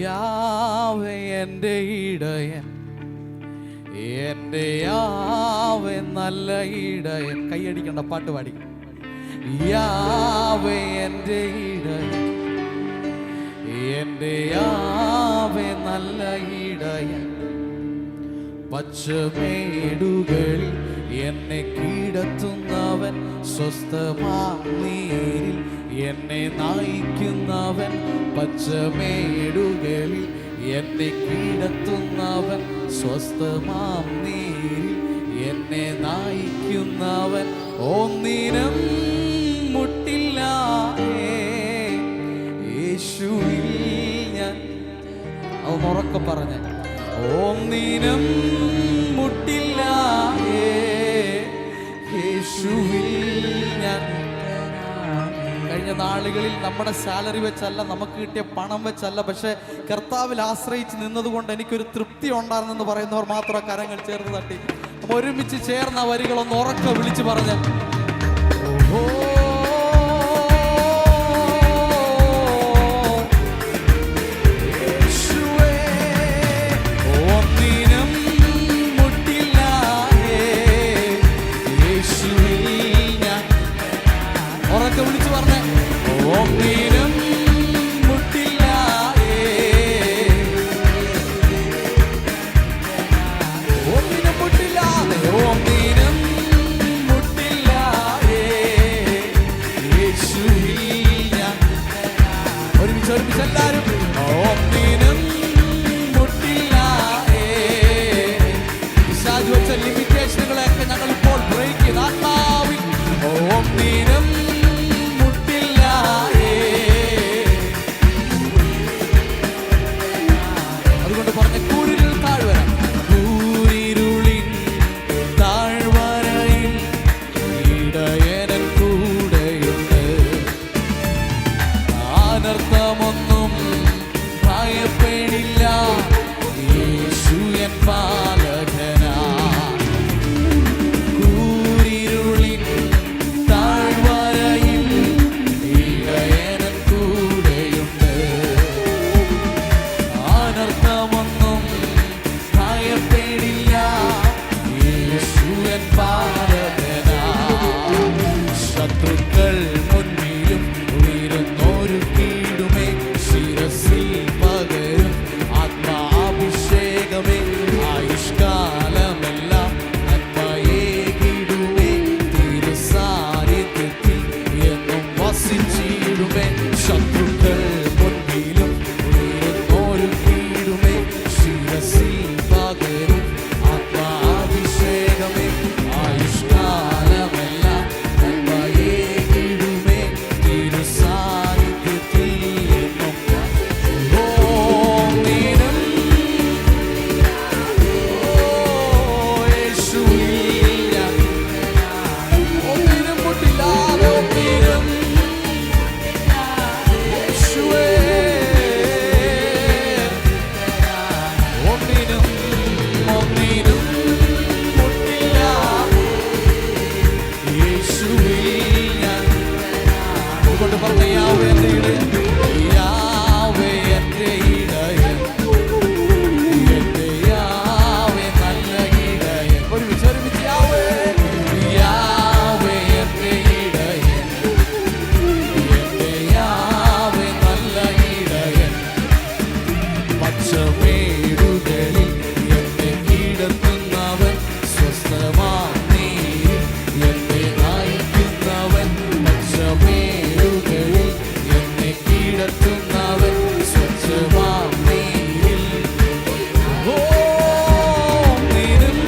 Yahweh എൻ്റെ ഇടയൻ, എൻ്റെ യാവേ നല്ല ഇടയൻ. കൈയടിക്കണ്ട, പാട്ട് പാടി. യാവേ എൻ്റെ ഇടയൻ, എൻ്റെ യാവേ നല്ല ഇടയൻ. പച്ചമേടുകളിൽ എന്നെ കിടത്തുന്നവൻ, സ്വസ്ഥമാനീരിൽ എന്നെ നയിക്കുന്നവൻ. പച്ചമേടുകളിൽ എന്നെ കിടത്തുന്നവൻ, സ്വസ്ഥമാനീരിൽ എന്നെ നയിക്കുന്നവൻ. ഒന്നിനും മുട്ടില്ല യേശുവിൽ ഞാൻ. അത് ഉറക്കെ പറഞ്ഞ്, ഒന്നിനും മുട്ടില്ല യേശുവിൽ ഞാൻ. കഴിഞ്ഞ നാളുകളിൽ നമ്മുടെ സാലറി വെച്ചല്ല, നമുക്ക് കിട്ടിയ പണം വെച്ചല്ല, പക്ഷെ കർത്താവിൽ ആശ്രയിച്ച് നിന്നതുകൊണ്ട് എനിക്കൊരു തൃപ്തി ഉണ്ടായിരുന്നെന്ന് പറയുന്നവർ മാത്രം കരങ്ങൾ ചേർന്ന് തട്ടി ഒരുമിച്ച് ചേർന്ന വരികളൊന്ന് ഉറക്കെ വിളിച്ച് പറഞ്ഞ്, ഓഹോ വിളിച്ചു പറഞ്ഞേ, ഒന്നിനും മുട്ടില്ല ഒന്നിനും മുട്ടില്ല ഒന്നിനും മുട്ടില്ല യേശുവിൽ ഞാൻ. ഒരുമിച്ച് ഒരുമിച്ച് എല്ലാവരും, ഒന്നിനും മുട്ടില്ല. പിശാച് വെച്ച ലിമിറ്റേഷനുകളെയൊക്കെ ഞങ്ങൾ ഇപ്പോൾ ബ്രേക്ക് ചെയ്ത് ആത്മാവിൽ ഒന്നിനും. അനർത്ഥമൊന്നും ഭയപ്പെടില്ല, യേശു എൻ പാലകനാ. കൂരിരുളിൻ താഴ്വരയിൽ ഇടയനൻ കൂടെയുണ്ട്. അനർത്ഥമൊന്നും ഭയപ്പെടില്ല, യേശു എൻ പാലകനാ. ശത്രുക്കൾ മുന്നിലും ഉയരുന്നോരു കീടുമേ, ശിരസിൽ പകരും ആത്മാഭിഷേകമേ. ആയുഷ്കാലമെല്ലാം നന്മയേകിടുമേ, തിരുസാന്നിധ്യത്തിൽ എന്നും വസിച്ചിടുമേ. ശത്രുക്കൾ മുൻപിലും ഉയരുന്നോരു കീടുമേ, ശിരസിൽ പകരും ആത്മാഭിഷേകമേ. ആയുഷ്കാലമെല്ലാം നന്മയേകിടുമേ, തിരുസാന്നിധ്യത്തിൽ എന്നും. ഒന്നിനും യേശുവിൽ ഞാൻ. ഒന്നിനും മുട്ടില്ലാതെ ഒന്നിനും യേശുവേ. ഒന്നിനും ഒന്നിനും മുട്ടില്ല യേശുവിൽ ഞാൻ. അതുകൊണ്ട് പറഞ്ഞ യാവേ എൻ്റെ ഇടയൻ, യാവേ എൻ്റെ ഇടയൻ, എൻ്റെ യാവേ നല്ല ഇടയൻ. ഒരുമിച്ച് ഒരുമിച്ച് യാവേ, യാവേ എൻ്റെ ഇടയൻ, എൻ്റെ യാവേ നല്ല ഇടയൻ. പച്ചമേടുകളിൽ എന്നെ കിടത്തുന്നവൻ, സ്വസ്ഥമാനീരിൽ എന്നെ നയിക്കുന്നവൻ. പച്ചമേടുകളിൽ എന്നെ കിടത്തുന്നവൻ, സ്വച്ഛമാനീരിൽ. ഒന്നിനും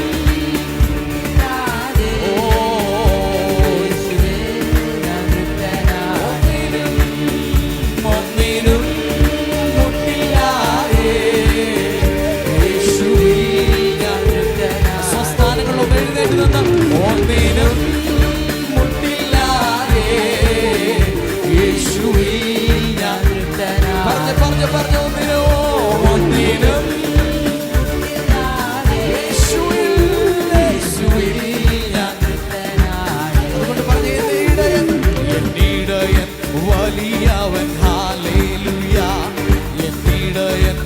ഒന്നിനും മുട്ടില്ല യേശുവിൽ ഞാൻ. സ്വസ്ഥാനങ്ങളിലൊന്ന് എഴുന്നേറ്റ് നിന്ന്, ഒന്നിനും മുട്ടില്ല യേശുവിൽ ഞാൻ. പറഞ്ഞ് പറഞ്ഞ് പറഞ്ഞ്, ഒന്നിനും ഒന്നിനും യേശുവിൽ ഞാൻ. അതുകൊണ്ട് പറഞ്ഞ്, എൻ്റെ ഇടയൻ, എൻ്റെ ഇടയൻ വലിയവൻ, ഹല്ലേലൂയ. എൻ്റെ ഇടയൻ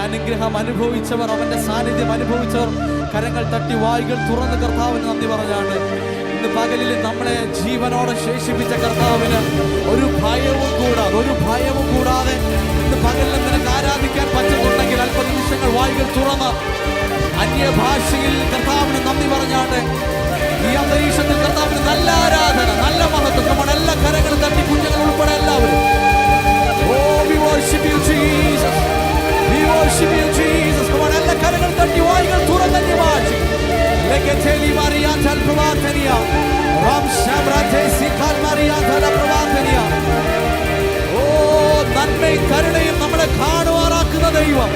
അനുഗ്രഹം അനുഭവിച്ചവർ, അവന്റെ സാന്നിധ്യം അനുഭവിച്ചവർ കരങ്ങൾ തട്ടി വായ്കൾ തുറന്ന് കർത്താവിന് നന്ദി പറഞ്ഞാണ്. ഇന്ന് പകലിൽ നമ്മളെ ജീവനോടെ ശേഷിപ്പിച്ച കർത്താവിന് ഒരു ഭയവും കൂടാതെ ഇന്ന് പകലിൽ നിനക്ക് ആരാധിക്കാൻ പറ്റുന്നുണ്ടെങ്കിൽ അല്പ നിമിഷങ്ങൾ വായ്കൾ തുറന്ന് അന്യഭാഷയിൽ കർത്താവിന് നന്ദി പറഞ്ഞാണ്. ഈ അന്തരീക്ഷത്തിൽ കർത്താവിന് നല്ല ആരാധന, നല്ല മഹത്വം. നമ്മൾ എല്ലാ കരങ്ങളും തട്ടി, കുഞ്ഞുങ്ങൾ ഉൾപ്പെടെ എല്ലാവരും. Oh, we worship you, Jesus. We worship you, Jesus. Come on, എല്ലാ കരങ്ങൾ തട്ടി വായ്കൾ തുറന്ന് അന്യഭാഷയിൽ ലെഗറ്റേലി മറിയാന്തൽ പ്രവാർത്തനിയ റാം ശബ്രത്തെ സിഖാൽ മറിയാന്തൽ പ്രവാർത്തനിയ. ഓ, നന്മയും കരുണയും നമ്മളെ കാണുവാറാക്കുന്ന ദൈവം.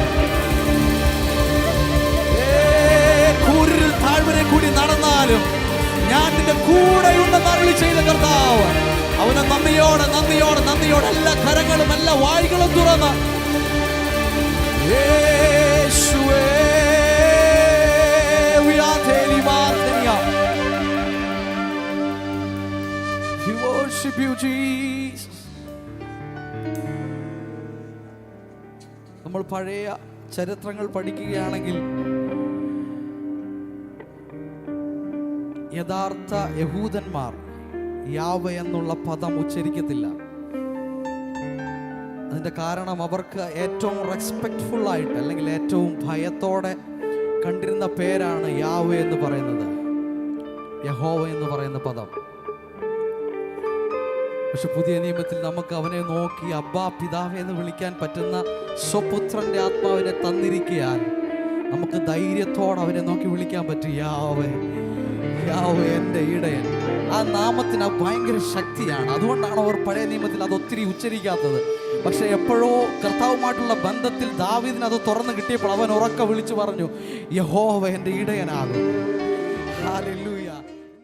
കൂരിൽ താഴ്വരെ കൂടി നടന്നാലും ഞാൻ നിന്റെ കൂടെയുണ്ടെന്ന് അരുളി ചെയ്ത കർത്താവ്. അവനെ നന്ദിയോടെ എല്ലാ കരങ്ങളും എല്ലാ വായ്കളും തുറന്ന് യേശുവേ we worship you, Jesus. നമ്മൾ പഴയ ചരിത്രങ്ങൾ പഠിക്കുകയാണെങ്കിൽ യഥാർത്ഥ യഹൂദന്മാർ യാവേ എന്നുള്ള പദം ഉച്ചരിക്കത്തില്ല. അതിൻ്റെ കാരണം അവർക്ക് ഏറ്റവും റെസ്പെക്റ്റ്ഫുൾ ആയിട്ട് അല്ലെങ്കിൽ ഏറ്റവും ഭയത്തോടെ കണ്ടിരുന്ന പേരാണ് യാവേ എന്ന് പറയുന്നത്, യഹോവ എന്ന് പറയുന്ന പദം. പക്ഷെ പുതിയ നിയമത്തിൽ നമുക്ക് അവനെ നോക്കി അബ്ബാ പിതാവേ എന്ന് വിളിക്കാൻ പറ്റുന്ന സ്വപുത്രന്റെ ആത്മാവിനെ തന്നിരിക്കാൻ നമുക്ക് ധൈര്യത്തോടെ അവനെ നോക്കി വിളിക്കാൻ പറ്റും. യാവേ, യാവേ എൻ്റെ ഇടയൻ. ആ നാമത്തിന് ഭയങ്കര ശക്തിയാണ്. അതുകൊണ്ടാണ് അവർ പഴയ നിയമത്തിൽ അത് ഒത്തിരി ഉച്ചരിക്കാത്തത്. പക്ഷെ എപ്പോഴോ കർത്താവുമായിട്ടുള്ള ബന്ധത്തിൽ ദാവീദിന് അത് തുറന്നു കിട്ടിയപ്പോൾ അവൻ ഉറക്കെ വിളിച്ചു പറഞ്ഞു, യഹോവ എൻ്റെ ഇടയനാകും. ഹല്ലേലൂയ.